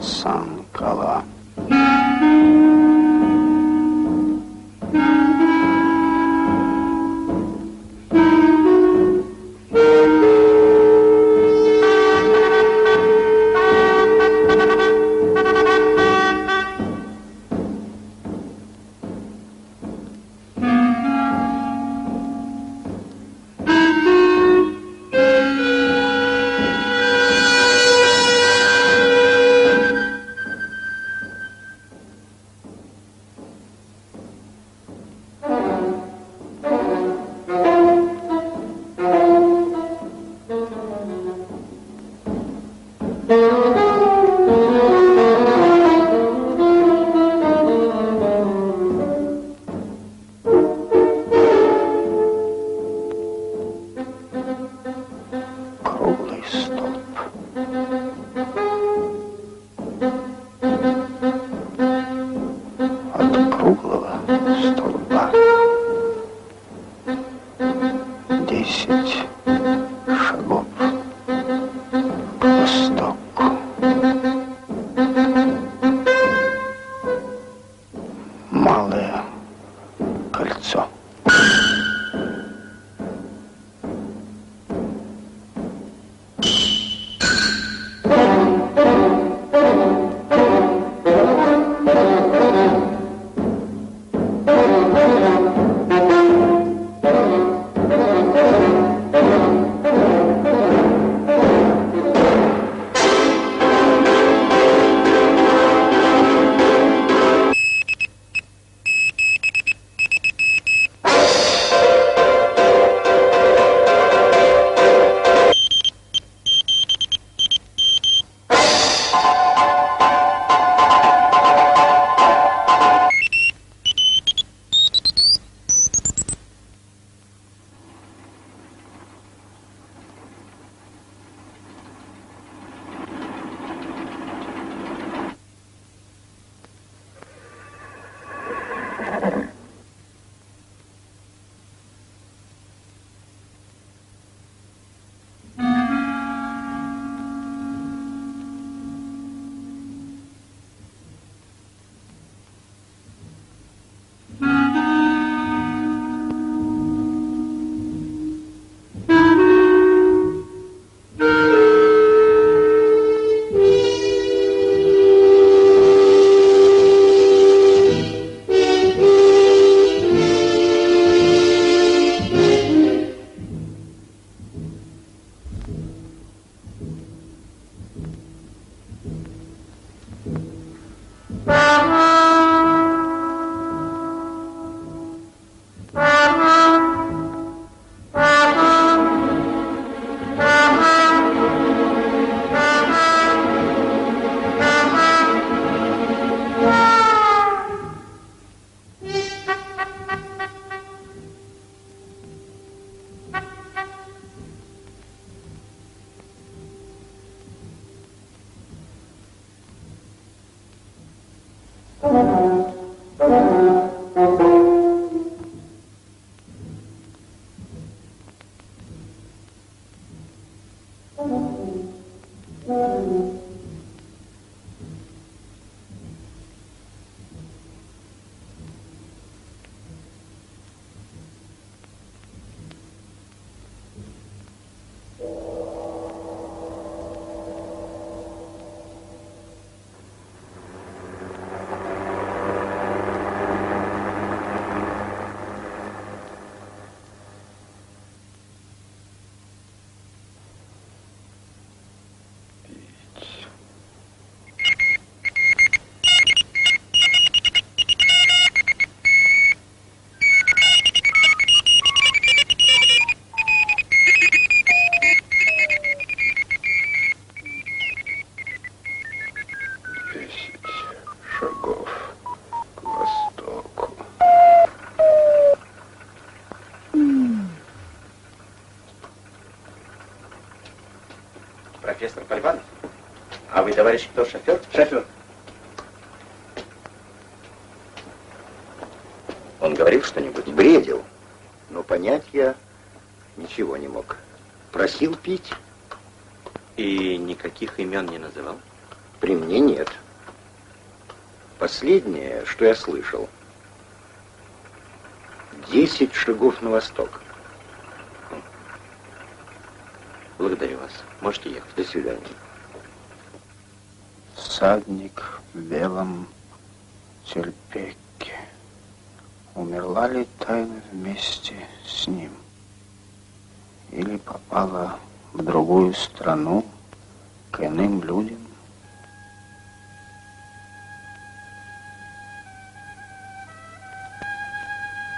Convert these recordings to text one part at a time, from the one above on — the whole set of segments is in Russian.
Санкала. Профессор Поливанов? А вы, товарищ, кто, шофер? Шофер. Он говорил что-нибудь? Бредил. Но понять я ничего не мог. Просил пить. И никаких имен не называл? При мне нет. Последнее, что я слышал, 10 шагов на восток. Благодарю вас. Можете ехать. До свидания. Всадник в белом тюльпеке. Умерла ли тайна вместе с ним? Или попала в другую страну к иным людям?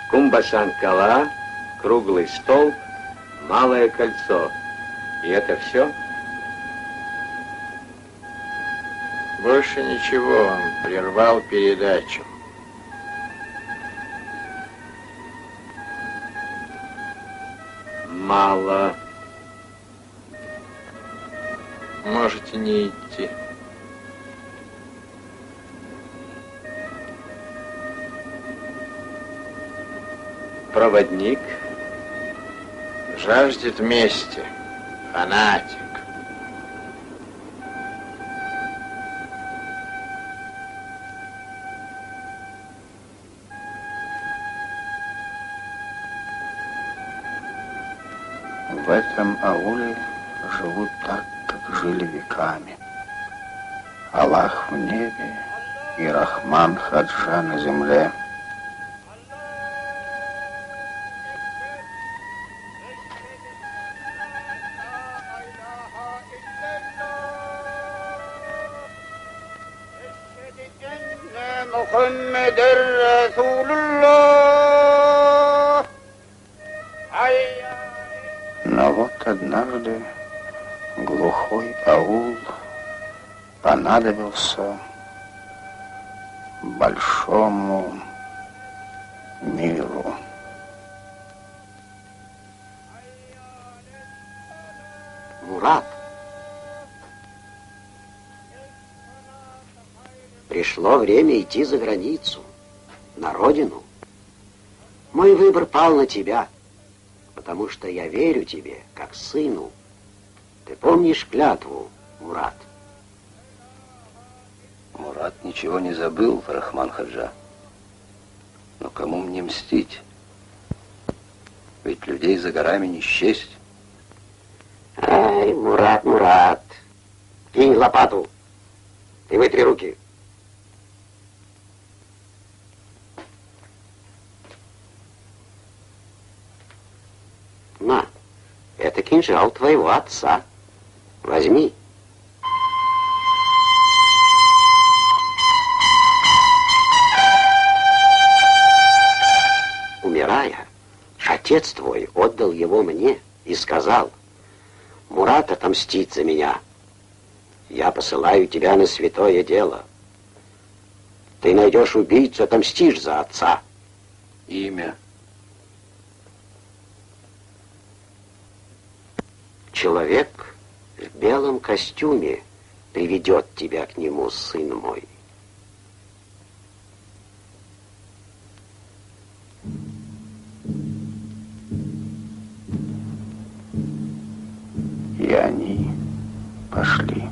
Кумбасан-Кала, круглый стол, малое кольцо. И это все? Больше ничего, он прервал передачу. Мало. Можете не идти. Проводник. Жаждет мести. Фанатик. В этом ауле живут так, как жили веками. Аллах в небе и Рахман Хаджа на земле. Но вот однажды глухой аул понадобился большому миру. Мурат, пришло время идти за границу, на родину. Мой выбор пал на тебя, потому что я верю тебе, как сыну. Ты помнишь клятву, Мурат? Мурат ничего не забыл, Рахман Хаджа. Но кому мне мстить? Ведь людей за горами не счесть. Ай, Мурат, Мурат, кинь лопату. Ты вытри руки. На, это кинжал твоего отца. Возьми. Умирая, отец твой отдал его мне и сказал: Мурат отомстит за меня. Я посылаю тебя на святое дело. Ты найдешь убийцу, отомстишь за отца. Имя. Человек в белом костюме приведет тебя к нему, сын мой. И они пошли.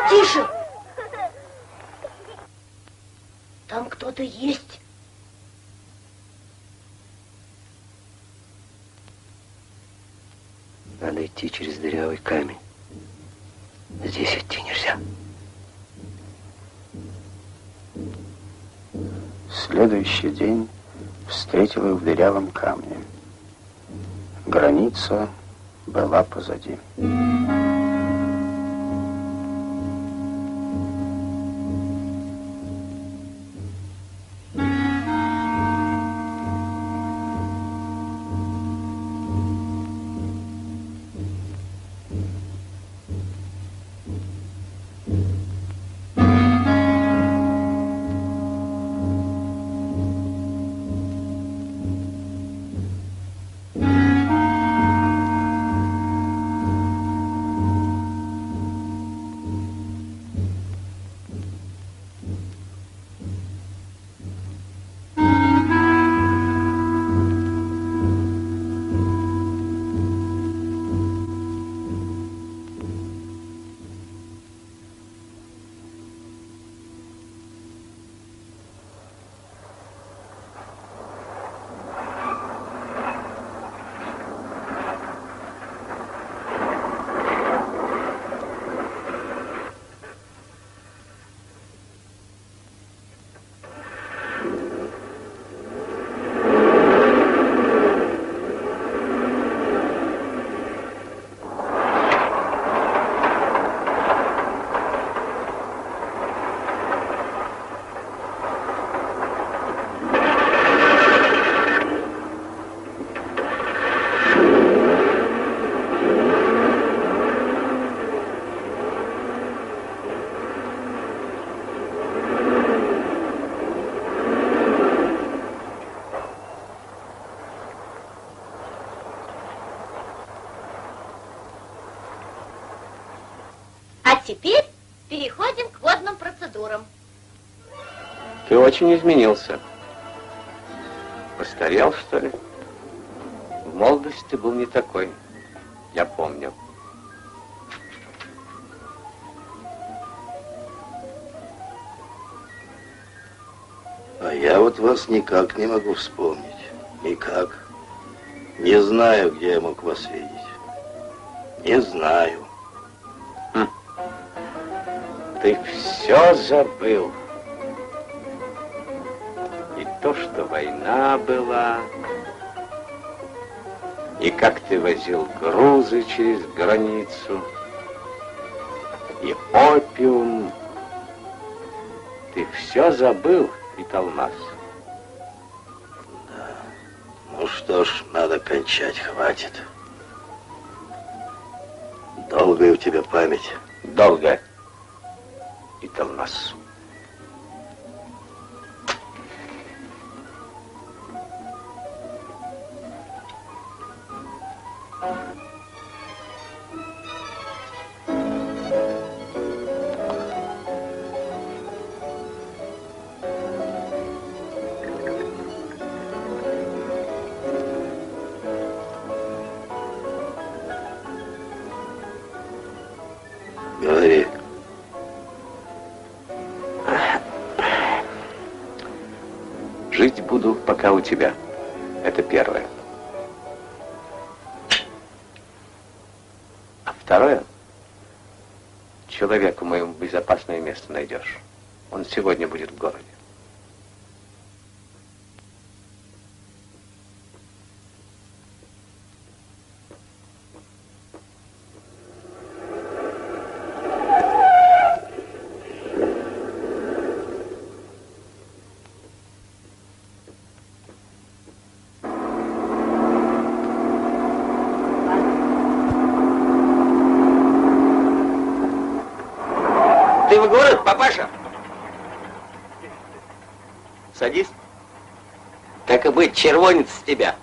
Тише! Там кто-то есть. Надо идти через дырявый камень. Здесь идти нельзя. Следующий день встретил их в дырявом камне. Граница была позади. Теперь переходим к водным процедурам. Ты очень изменился. Постарел, что ли? В молодости ты был не такой. Я помню. А я вот вас никак не могу вспомнить. Никак. Не знаю, где я мог вас видеть. Не знаю. Ты все забыл. И то, что война была, и как ты возил грузы через границу, и опиум. Ты все забыл, Италмас. Да. Ну что ж, надо кончать, хватит. Долгая у тебя память. Долго. Италмас. Говори. Жить буду пока у тебя. Это первое. А второе. Человеку моему безопасное место найдешь. Он сегодня будет в городе. Ты в город, папаша? Садись. Так и быть, червонец с тебя.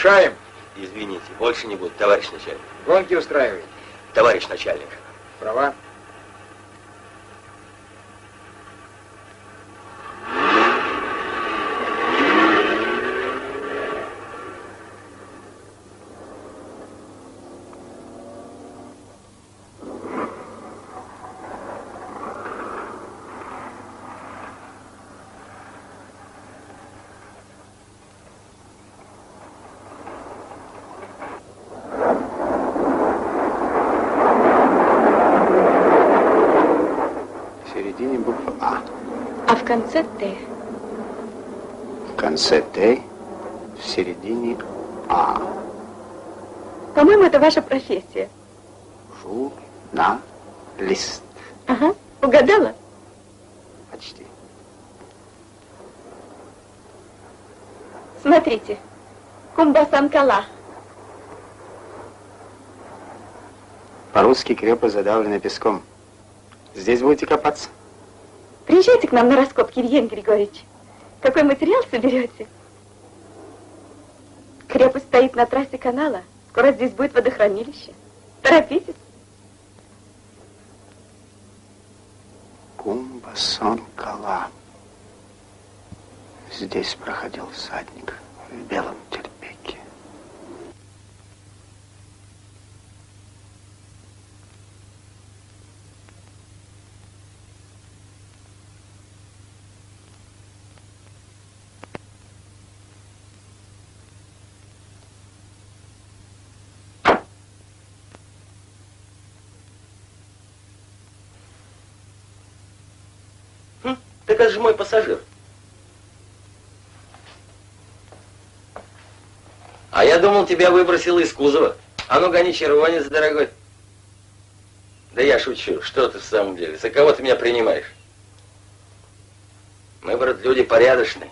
нарушаем. Извините, больше не буду, товарищ начальник. Гонки устраиваем. Товарищ начальник. Права. В конце Т. В конце Т, в середине А. По-моему, это ваша профессия. Журналист. Ага, угадала? Почти. Смотрите, Кумбасан-Кала. По-русски крепость задавлена песком. Здесь будете копаться? Приезжайте к нам на раскопки, Евгений Григорьевич. Какой материал соберете? Крепость стоит на трассе канала. Скоро здесь будет водохранилище. Торопитесь. Кумбасан-Кала. Здесь проходил всадник в белом терпеке. Так это же мой пассажир. А я думал, тебя выбросило из кузова. А ну гони, червонец, дорогой. Да я шучу. Что ты в самом деле? За кого ты меня принимаешь? Мы, брат, люди порядочные.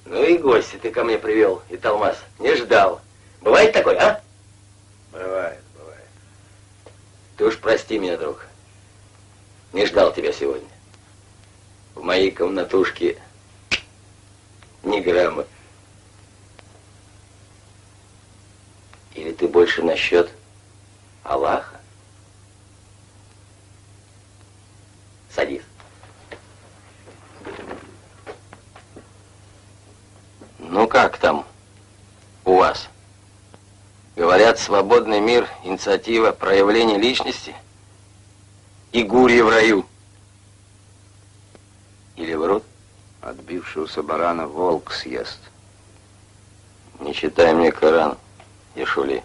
Ну и гости ты ко мне привел, и Талмас. Не ждал. Бывает такой, а? Бывает. Ты уж прости меня, друг. Не ждал тебя сегодня. В моей комнатушке ни грамма. Или ты больше насчет Аллаха? Садись. Ну как там у вас? Говорят, свободный мир, инициатива, проявление личности и гурья в раю. Или врут? Отбившегося барана волк съест. Не читай мне Коран, Ешули.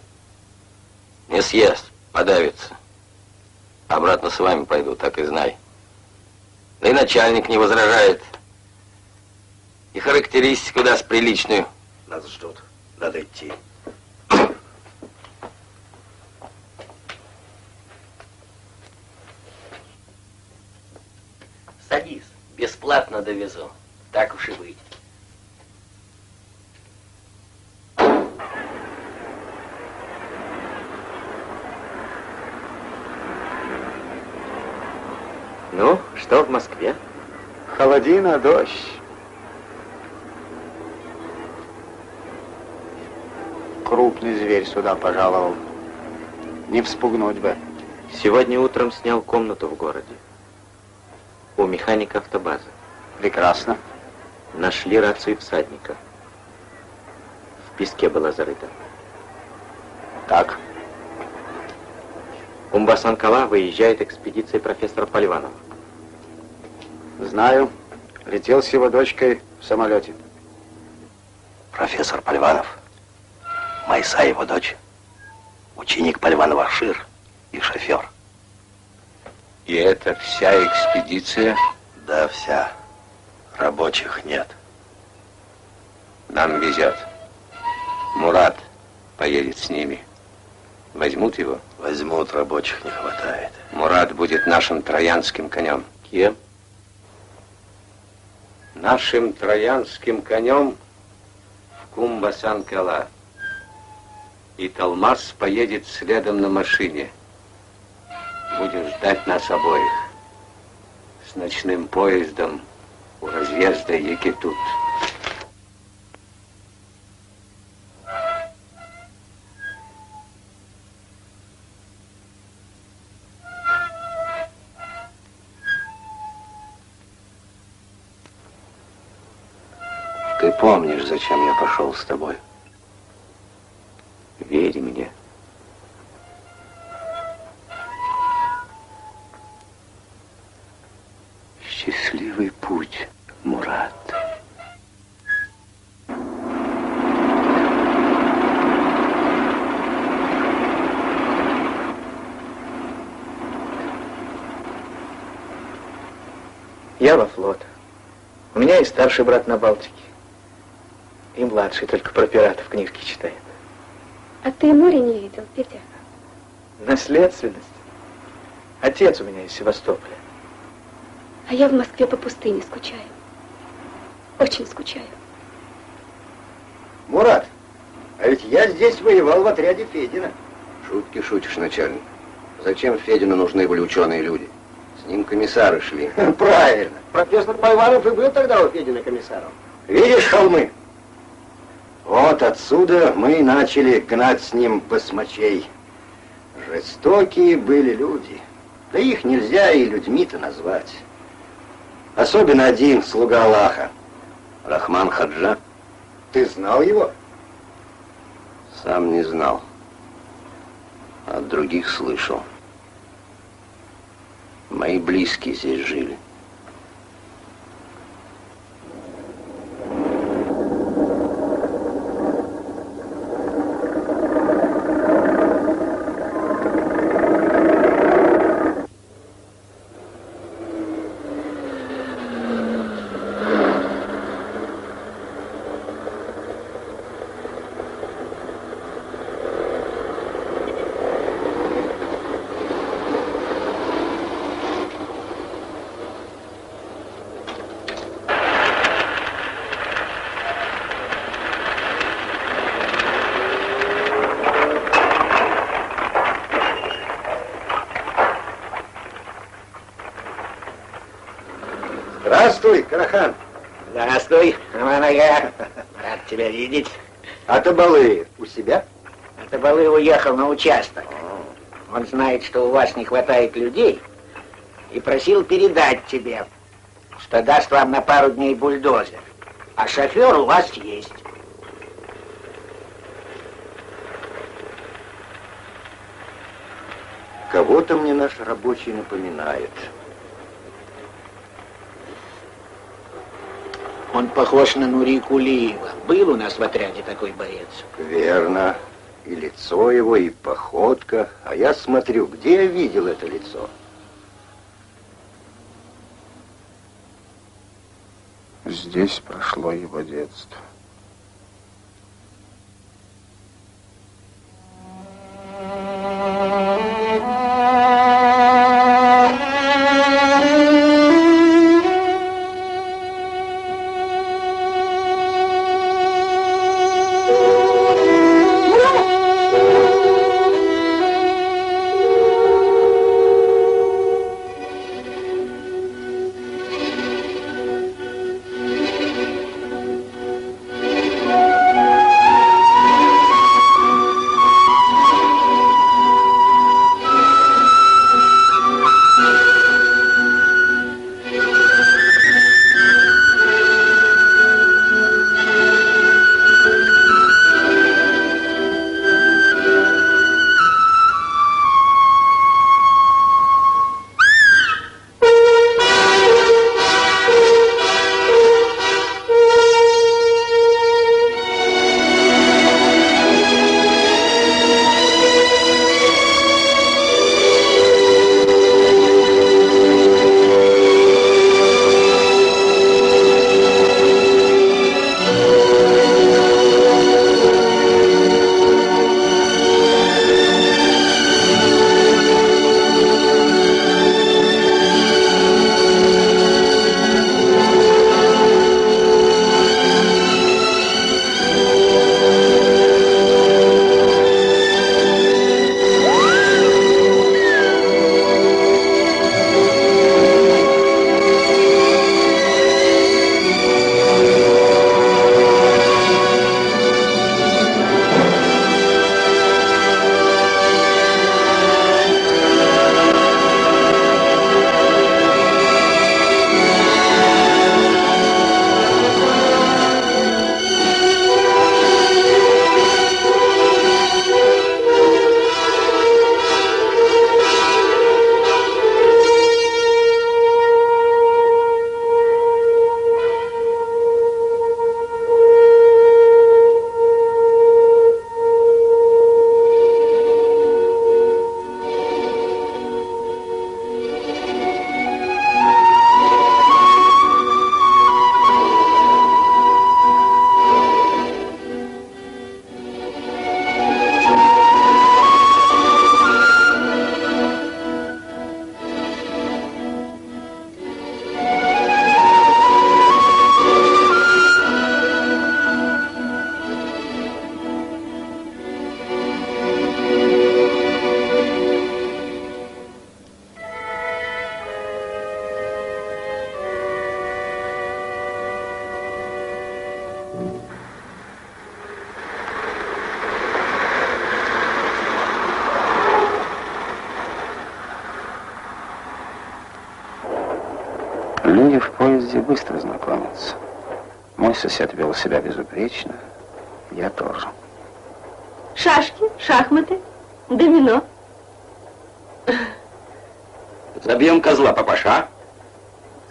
Не съест, подавится. Обратно с вами пойду, так и знай. Да и начальник не возражает. И характеристику даст приличную. Нас ждут. Надо идти. Садись, бесплатно довезу. Так уж и быть. Ну, что в Москве? Холодина, дождь. Крупный зверь сюда пожаловал. Не вспугнуть бы. Сегодня утром снял комнату в городе. У механика автобазы. Прекрасно. Нашли рацию всадника. В песке была зарыта. Так. Кумбасан-Кала выезжает экспедиция профессора Поливанова. Знаю. Летел с его дочкой в самолете. Профессор Поливанов. Майса его дочь. Ученик Поливанова Шир и шофер. И это вся экспедиция? Да, вся. Рабочих нет. Нам везет. Мурат поедет с ними. Возьмут его? Возьмут, рабочих не хватает. Мурат будет нашим троянским конем. Кем? Нашим троянским конем в Кумбасан-Кала. И Талмас поедет следом на машине. Будет ждать нас обоих. С ночным поездом у разъезда Якитут. Ты помнишь, зачем я пошел с тобой? Верь мне. Счастливый путь, Мурат. Я во флот. У меня и старший брат на Балтике. И младший только про пиратов книжки читает. А ты море не видел, Петя? Наследственность. Отец у меня из Севастополя. А я в Москве по пустыне скучаю. Очень скучаю. Мурат, а ведь я здесь воевал в отряде Федина. Шутки шутишь, начальник. Зачем Федину нужны были ученые люди? С ним комиссары шли. Правильно. Профессор Пайванов и был тогда у Федина комиссаром. Видишь холмы? Вот отсюда мы и начали гнать с ним басмачей. Жестокие были люди. Да их нельзя и людьми-то назвать. Особенно один слуга Аллаха. Рахман Хаджа? Ты знал его? Сам не знал. От других слышал. Мои близкие здесь жили. Здравствуй, Карахан. Здравствуй, Аманага. Рад тебя видеть. А Табалы у себя? Табалы уехал на участок. Он знает, что у вас не хватает людей, и просил передать тебе, что даст вам на пару дней бульдозер. А шофер у вас есть. Кого-то мне наш рабочий напоминает. Он похож на Нури Кулиева. Был у нас в отряде такой боец. Верно. И лицо его, и походка. А я смотрю, где я видел это лицо? Здесь прошло его детство. Люди в поезде быстро знакомятся. Мой сосед вел себя безупречно, я тоже. Шашки, шахматы, домино. Забьем козла, папаша,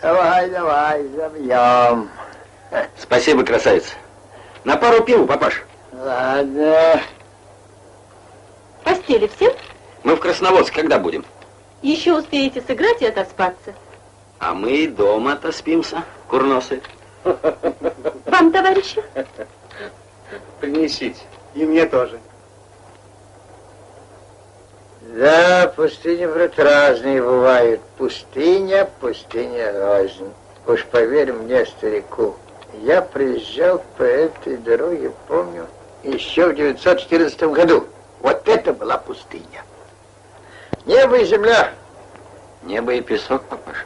а? Давай, забьем. Спасибо, красавица. На пару пива, папаш. Ладно. Постели всем? Мы в Красноводске когда будем? Еще успеете сыграть и отоспаться. А мы и дома отоспимся, курносы. Вам, товарищи? Принесите. И мне тоже. Да, пустыни, брат, разные бывают. Пустыня рознь. Уж поверь мне, старику, я приезжал по этой дороге, помню, еще в 914 году. Вот это была пустыня. Небо и земля. Небо и песок, папаша.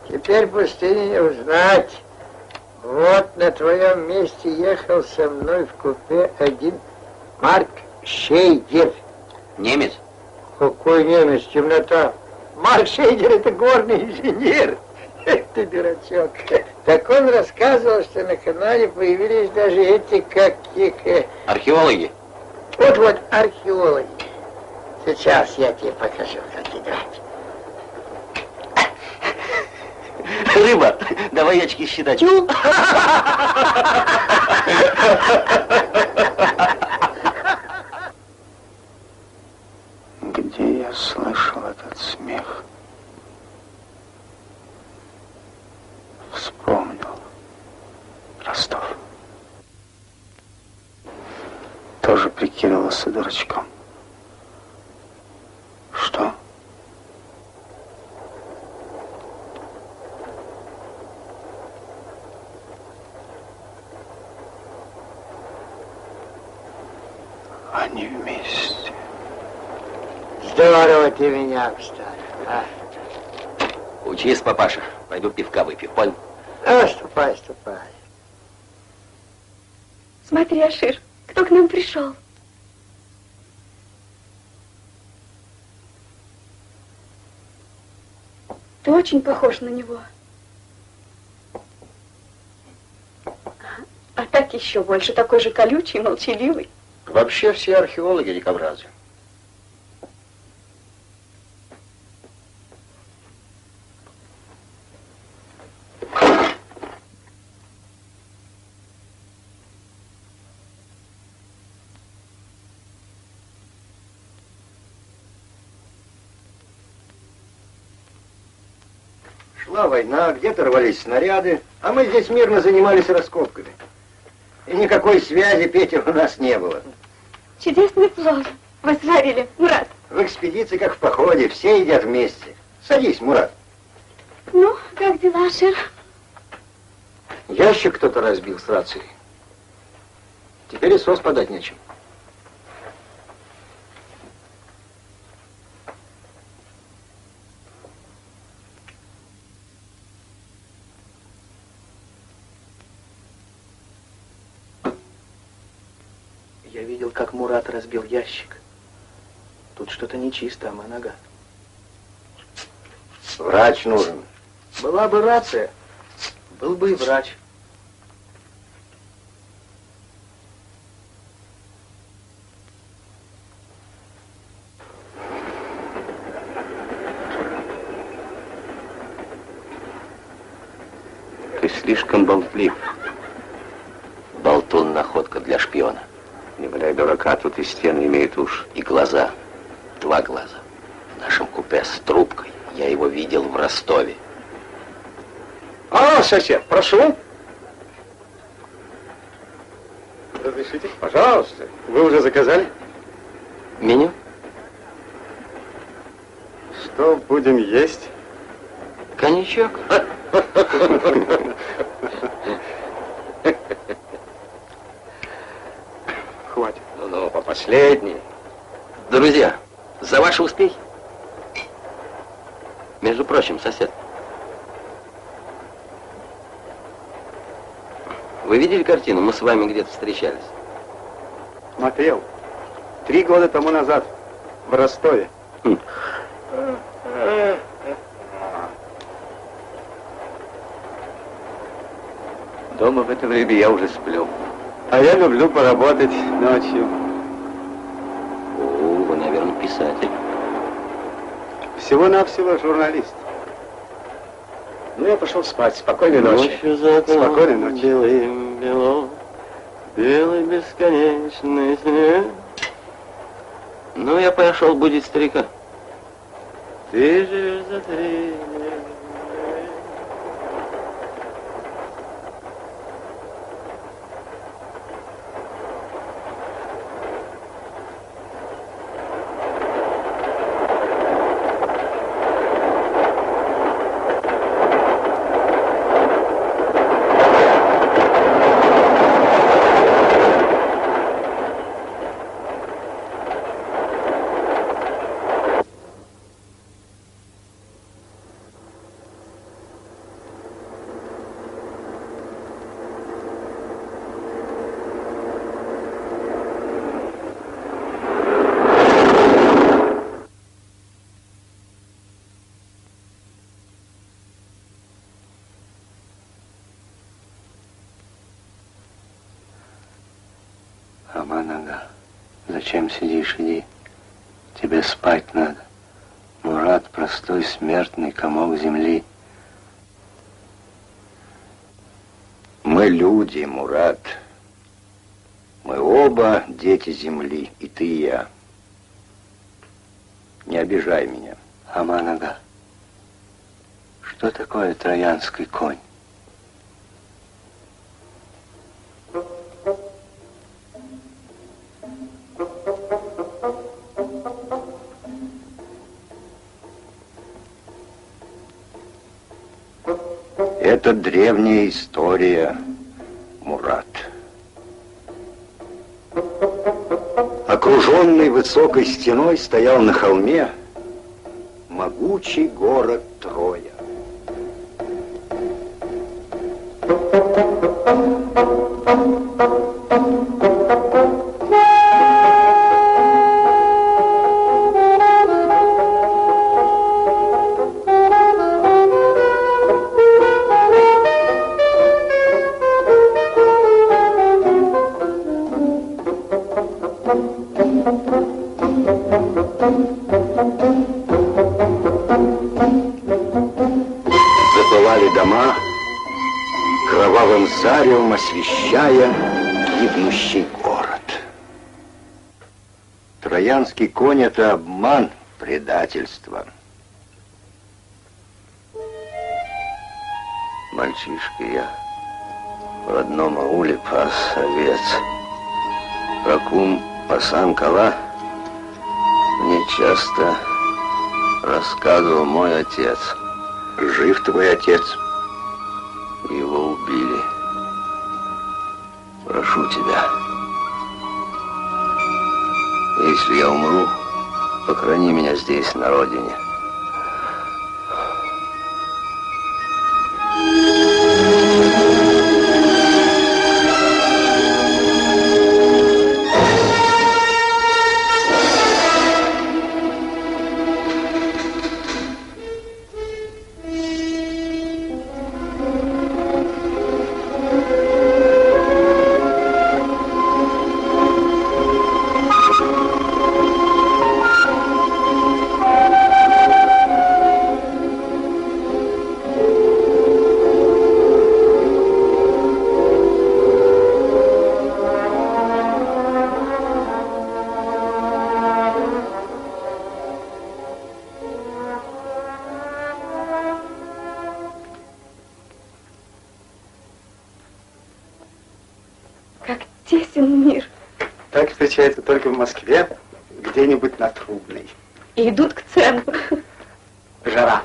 Теперь пустыни не узнать. Вот на твоем месте ехал со мной в купе один Марк Шейдер. Немец? Какой немец? Темнота. Марк Шейдер — это горный инженер. Ты дурачок. Так он рассказывал, что на канале появились даже эти, как их... Археологи? Вот археологи. Сейчас я тебе покажу, как играть. Рыба, давай очки считать. Где я слышал этот смех? Вспомнил. Ростов. Тоже прикидывался дурачком. Что? Они вместе. Здорово ты меня вставил, а? Учись, папаша. Пойду пивка выпью, понял? Ступай. Смотри, Ашир, кто к нам пришел? Ты очень похож на него. А так еще больше, такой же колючий, молчаливый. Вообще все археологи дикобразы. Шла война, где-то рвались снаряды, а мы здесь мирно занимались раскопками. И никакой связи, Петя, у нас не было. Чудесный плод вы сварили, Мурат. В экспедиции, как в походе, все едят вместе. Садись, Мурат. Ну, как дела, Ашир? Ящик кто-то разбил с рацией. Теперь и СОС подать нечем. Я видел, как Мурат разбил ящик. Тут что-то нечисто, Аманага. Врач нужен. Была бы рация, был бы и врач. Ты слишком болтлив. Болтун — находка для шпиона. Не валяй дурака, тут и стены имеют уши. И глаза. 2 глаза. В нашем купе с трубкой. Я его видел в Ростове. А, сосед, прошу. Разрешите? Пожалуйста. Вы уже заказали? Меню? Что будем есть? Коньячок. Хватит. Ну, по последней. Друзья, за ваши успехи. Между прочим, сосед. Вы видели картину? Мы с вами где-то встречались. Смотрел. 3 года тому назад в Ростове. Дома в это время я уже сплю. А я люблю поработать ночью. О, вы, наверное, писатель. Всего-навсего журналист. Ну, я пошел спать. Спокойной ночи. Ночью за окном Спокойной ночи. белым бело, белый бесконечный снег. Ну, я пошел будить старика. Ты живешь за 3 дня. Аман-ага, зачем сидишь? Иди. Тебе спать надо. Мурат — простой смертный комок земли. Мы люди, Мурат. Мы оба дети земли, и ты, и я. Не обижай меня. Аман-ага, что такое троянский конь? Это древняя история, Мурат. Окруженный высокой стеной стоял на холме могучий город Троя. Запылали дома, кровавым заревом освещая гибнущий город. Троянский конь — это обман, предательство. Мальчишка я в родном ауле пас овец. Про кум Пасан Кала мне часто рассказывал мой отец. Жив твой отец? Его убили. Прошу тебя, если я умру, похорони меня здесь, на родине. Тесен мир. Так встречается только в Москве, где-нибудь на Трубной. И идут к центру. Жара.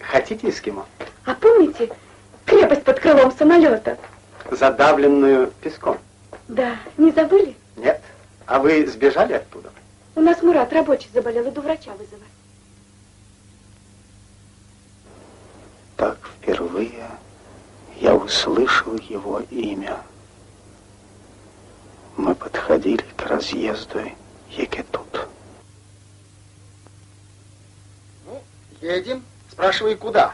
Хотите эскимо? А помните крепость под крылом самолета? Задавленную песком. Да, не забыли? Нет. А вы сбежали оттуда? У нас Мурат рабочий заболел, иду врача вызывать. Так впервые я услышал его имя. Мы подходили к разъезду Екетут. Ну, едем. Спрашивай, куда?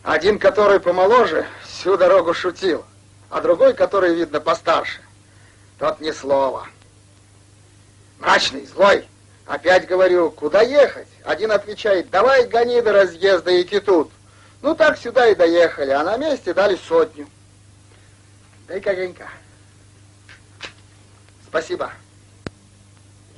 Один, который помоложе, всю дорогу шутил, а другой, который, видно, постарше, тот ни слова. Мрачный, злой. Опять говорю, куда ехать? Один отвечает, давай гони до разъезда Екетут. Ну, так сюда и доехали, а на месте дали 100. Дай-ка огонька. Спасибо.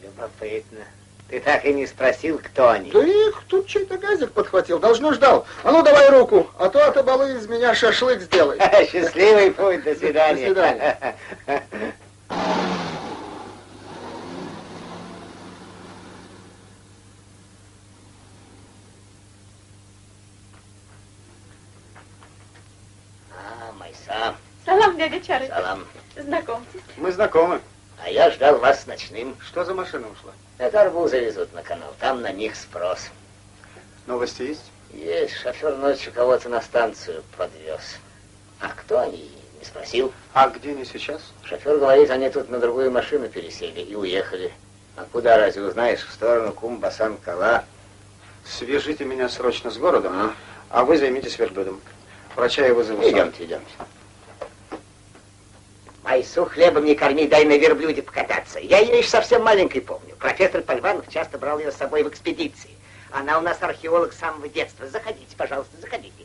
Любопытно. Ты так и не спросил, кто они? Да их тут чей-то газик подхватил, должно ждал. А ну, давай руку, а то от обалы из меня шашлык сделай. Счастливый путь, до свидания. До свидания. Майсам. Салам, дядя Чары. Салам. Знакомьтесь. Мы знакомы. А я ждал вас с ночным. Что за машина ушла? Это арбузы везут на канал, там на них спрос. Новости есть? Есть, шофер ночью кого-то на станцию подвез. А кто они, не спросил. А где они сейчас? Шофер говорит, они тут на другую машину пересели и уехали. А куда, разве узнаешь? В сторону Кумбасан-Кала. Свяжите меня срочно с городом, а вы займитесь верблюдом. Врача я вызову сам. Идемте, идемте. Майсу хлебом не корми, дай на верблюде покататься. Я ее еще совсем маленькой помню. Профессор Пальванов часто брал ее с собой в экспедиции. Она у нас археолог с самого детства. Заходите, пожалуйста, заходите.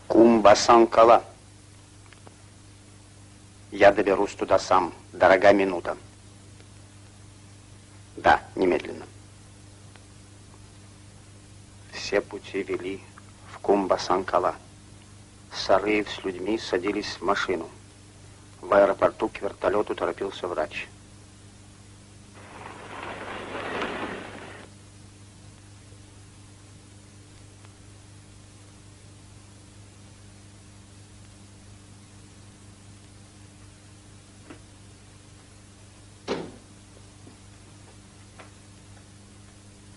Кумбасан-Кала. Я доберусь туда сам. Дорога минута. Да, немедленно. Все пути вели в Кумбасан-Кала. Сарыев с людьми садились в машину. В аэропорту к вертолету торопился врач.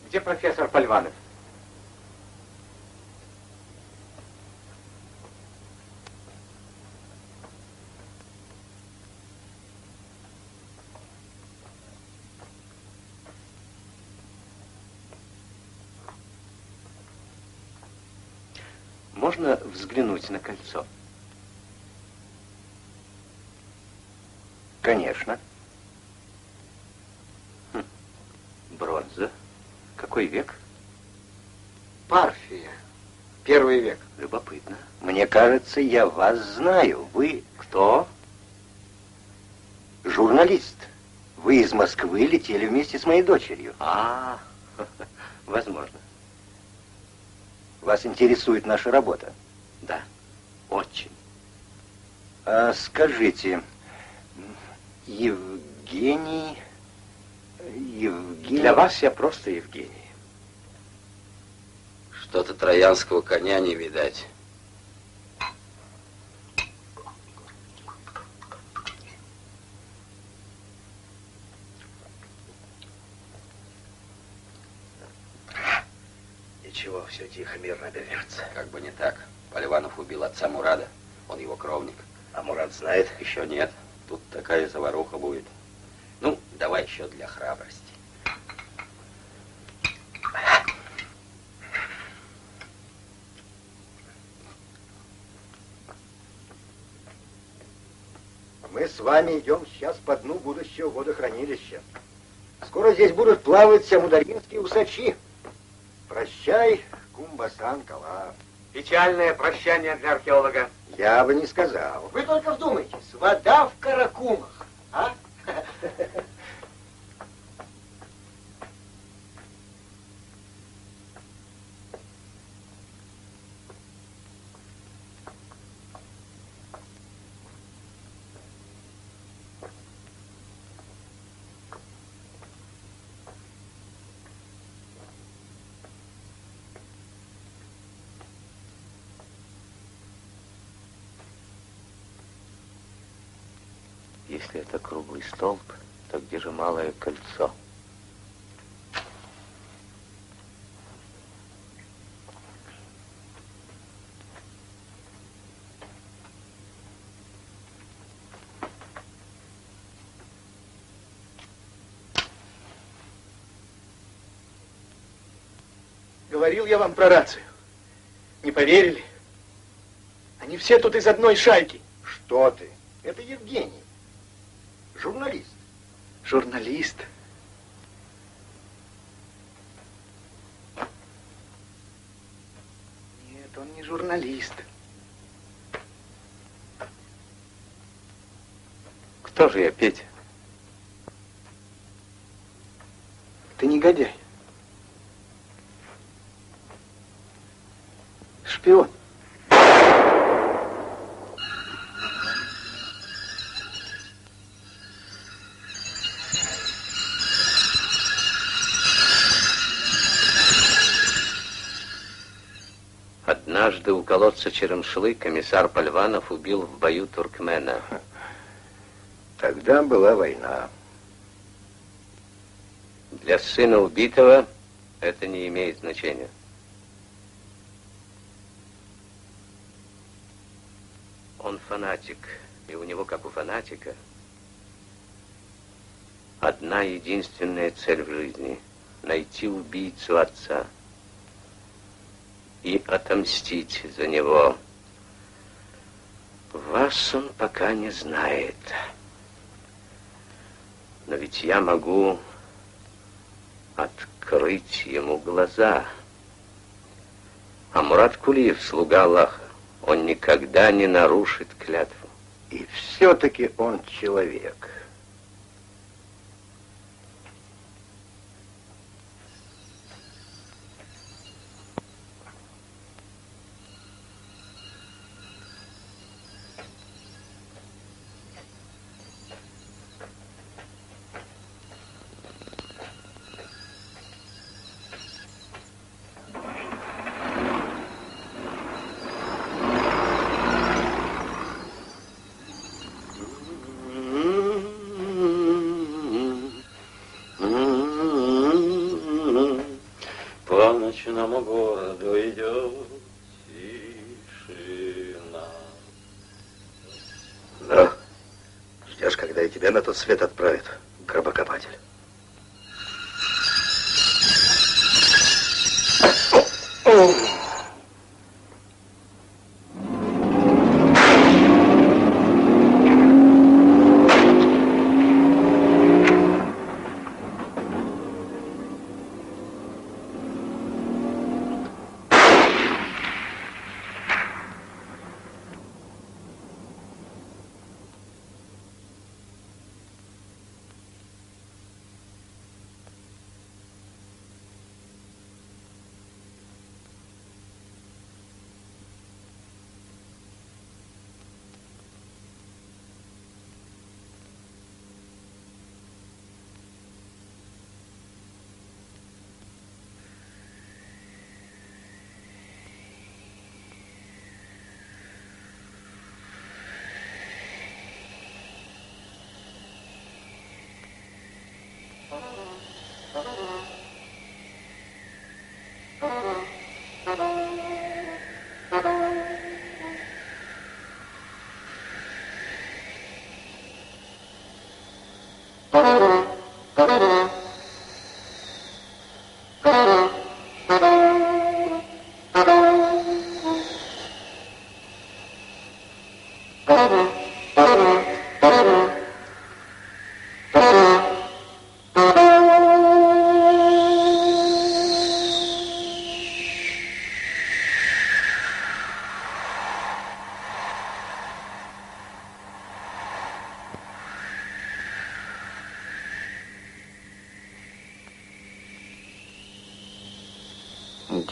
Где профессор Пальванов? Можно взглянуть на кольцо? Конечно. Бронза. Какой век? Парфия. 1 век. Любопытно. Мне кажется, я вас знаю. Вы кто? Журналист. Вы из Москвы летели вместе с моей дочерью. Возможно. Вас интересует наша работа? Да, очень. А скажите, Евгений... Для вас я просто Евгений. Что-то троянского коня не видать. Ничего, все тихо, мирно обернется. Как бы не так. Поливанов убил отца Мурада. Он его кровник. А Мурад знает? Еще нет. Тут такая заваруха будет. Ну, давай еще для храбрости. Мы с вами идем сейчас по дну будущего водохранилища. Скоро здесь будут плавать амударьинские усачи. Прощай, Кумбасан-Кала. Печальное прощание для археолога. Я бы не сказал. Вы только вдумайтесь, вода в Каракумах, а? Если это круглый столб, то где же малое кольцо? Говорил я вам про рацию. Не поверили? Они все тут из одной шайки. Что ты? Это Евгений. Журналист. Журналист? Нет, он не журналист. Кто же я, Петя? Ты негодяй. Шпион. Однажды у колодца Черемшлы комиссар Пальванов убил в бою туркмена. Тогда была война. Для сына убитого это не имеет значения. Он фанатик, и у него, как у фанатика, одна единственная цель в жизни — найти убийцу отца и отомстить за него. Вас он пока не знает. Но ведь я могу открыть ему глаза. А Мурат Кулиев, слуга Аллаха, он никогда не нарушит клятву. И все-таки он человек. По ночному городу идет тишина. Ну, ждешь, когда и тебя на тот свет отправят, гробокопатель.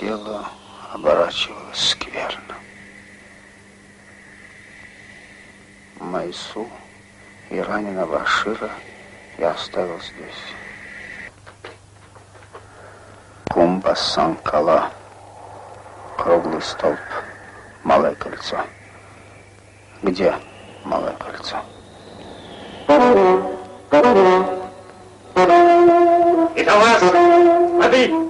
Дело оборачивалось скверно. Майсу и раненого Ашира я оставил здесь. Кумбасан-Кала, круглый столб, малое кольцо. Где малое кольцо? Это у вас воды!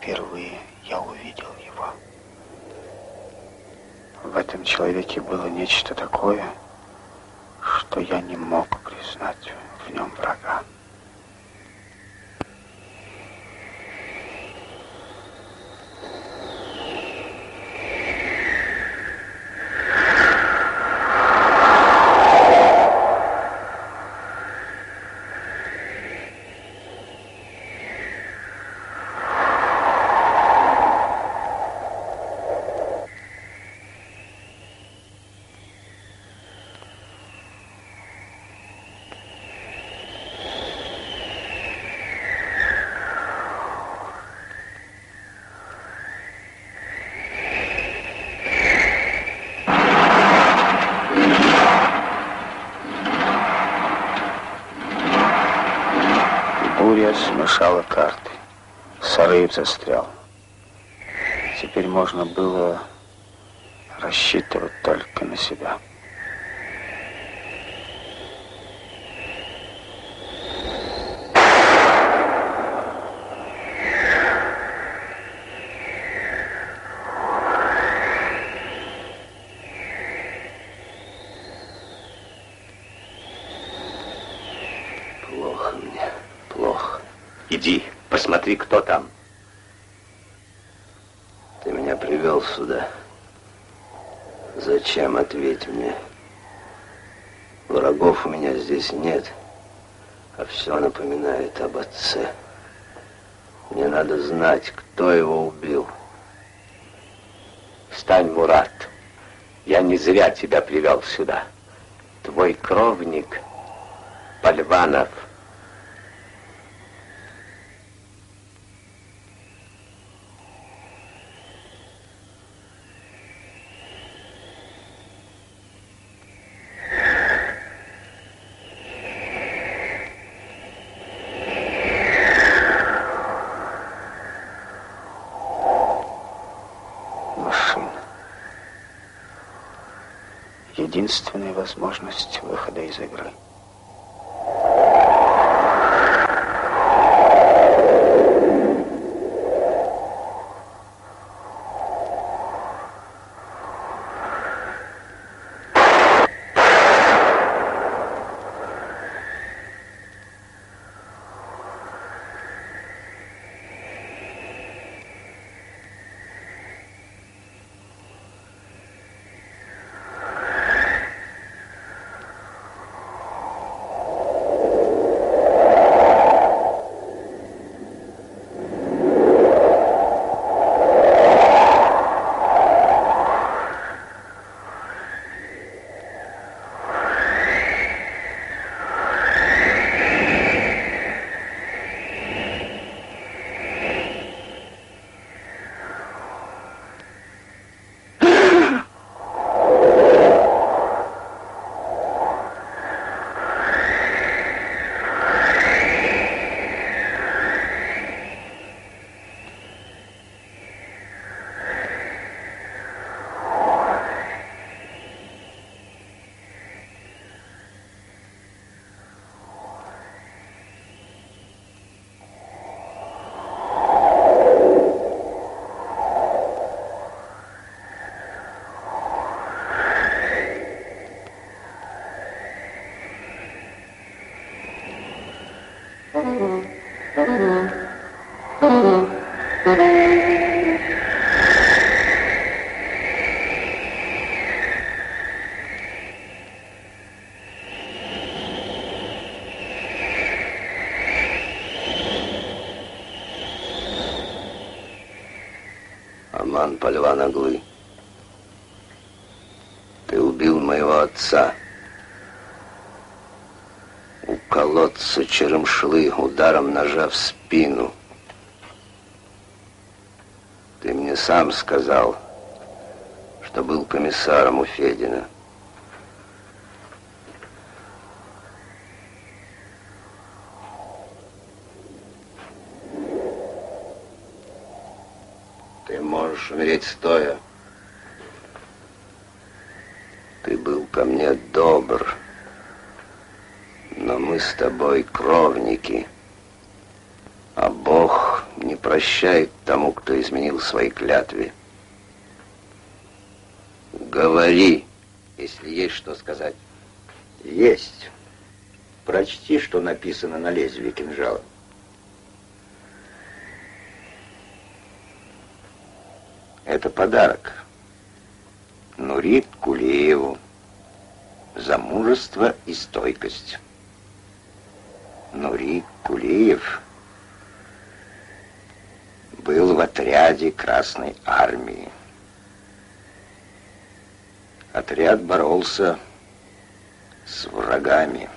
впервые я увидел его. В этом человеке было нечто такое, что я не мог признать в нем врага. Буря смешала карты. Сарыев застрял. Теперь можно было рассчитывать только на себя. Плохо мне, плохо. Иди, посмотри, кто там. Ты меня привел сюда. Зачем, ответь мне. Врагов у меня здесь нет, а все напоминает об отце. Мне надо знать, кто его убил. Встань, Мурат. Я не зря тебя привел сюда. Твой кровник Пальванов. Единственная возможность выхода из игры. Аман Пальван Оглы, ты убил моего отца. У колодца Черемшлы ударом ножа в спину. Ты мне сам сказал, что был комиссаром у Федина. Ты можешь умереть стоя. Ты был ко мне добр, но мы с тобой кровники, а Бог не прощает тому, кто изменил своей клятве. Говори, если есть что сказать. Есть. Прочти, что написано на лезвии кинжала. Это подарок Нури Кулиеву за мужество и стойкость. Нури Кулиев был в отряде Красной Армии. Отряд боролся с врагами.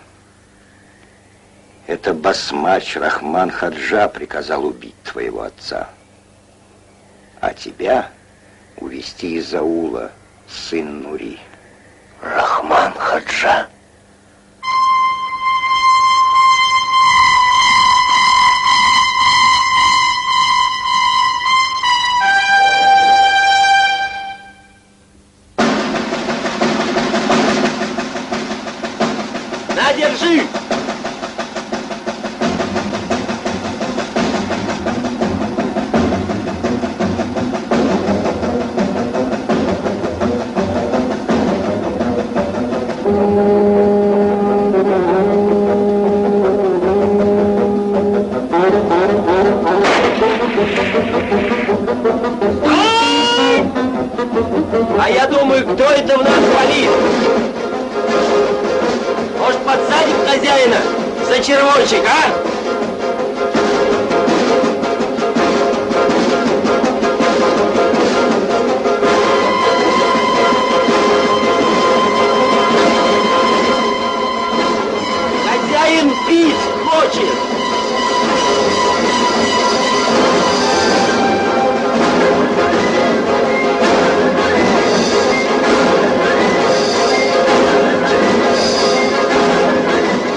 Это басмач Рахман Хаджа приказал убить твоего отца. А тебя увести из аула, сын Нури. Рахман Хаджа. На, держи! А я думаю, кто это в нас палит? Может, подсадим хозяина за червончик, а? Хозяин пить хочет.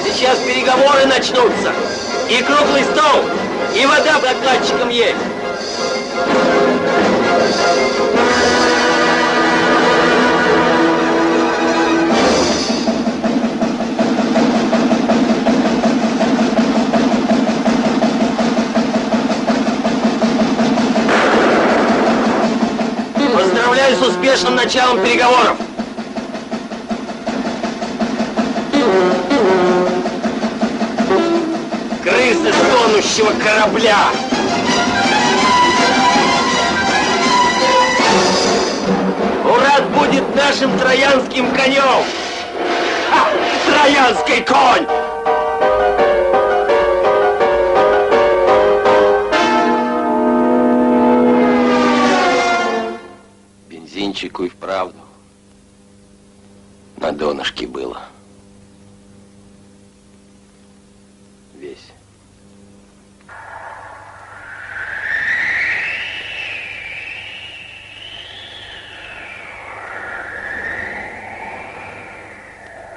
Сейчас переговоры начнутся. И круглый стол, и вода докладчикам есть. Поздравляю с успешным началом переговоров. Крысы тонущего корабля. Мурат будет нашим троянским конем. Ха! Троянский конь! Бензинчику и вправду на донышке было. Весь.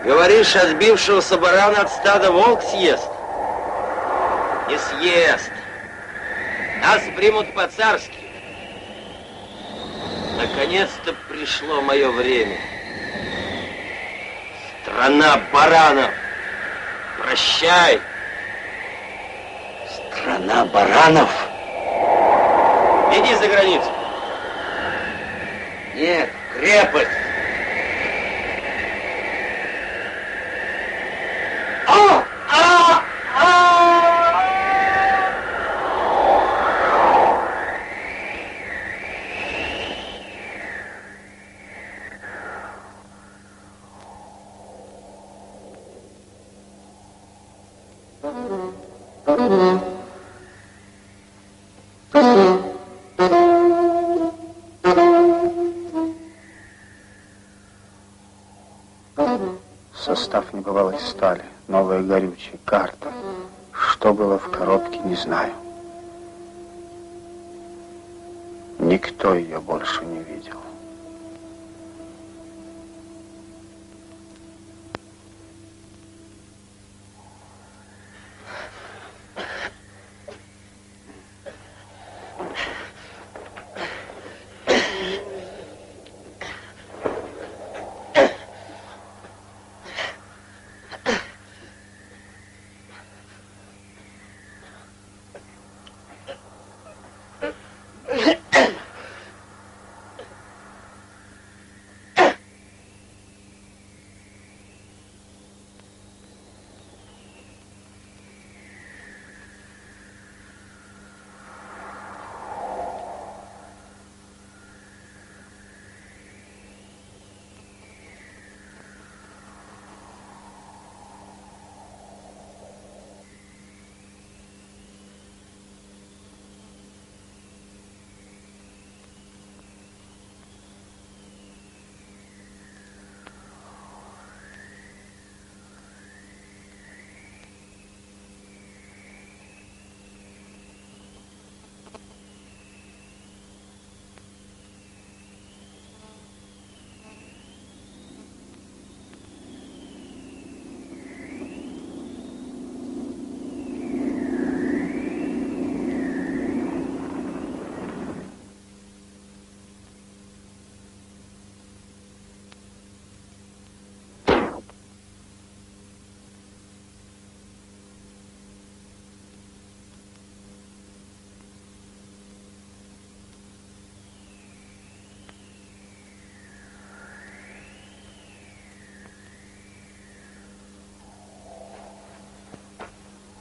Говоришь, отбившегося барана от стада волк съест? Не съест. Нас примут по-царски. Наконец-то пришло мое время. Страна баранов. Прощай. Страна баранов? Иди за границу. Нет, крепость. Состав небывалой стали, новое горючее, карта. Что было в коробке, не знаю. Никто ее больше не видел.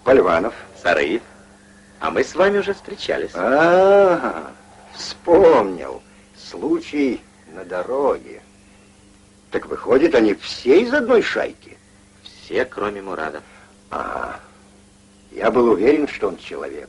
Поливанов. Сарыев. А мы с вами уже встречались. Ага, вспомнил. Случай на дороге. Так выходит, они все из одной шайки? Все, кроме Мурада. Ага. Я был уверен, что он человек.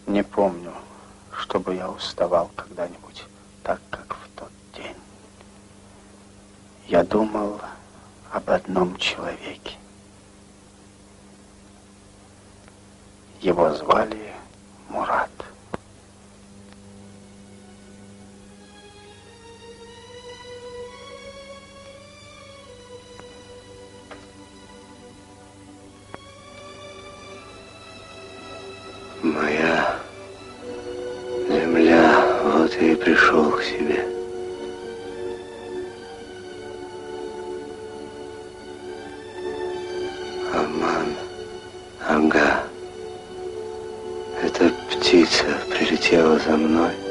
Не помню, чтобы я уставал когда-нибудь так, как в тот день. Я думал об одном человеке. Его звали Мурат. Моя земля, вот я и пришел к себе. Аман, ага, эта птица прилетела за мной.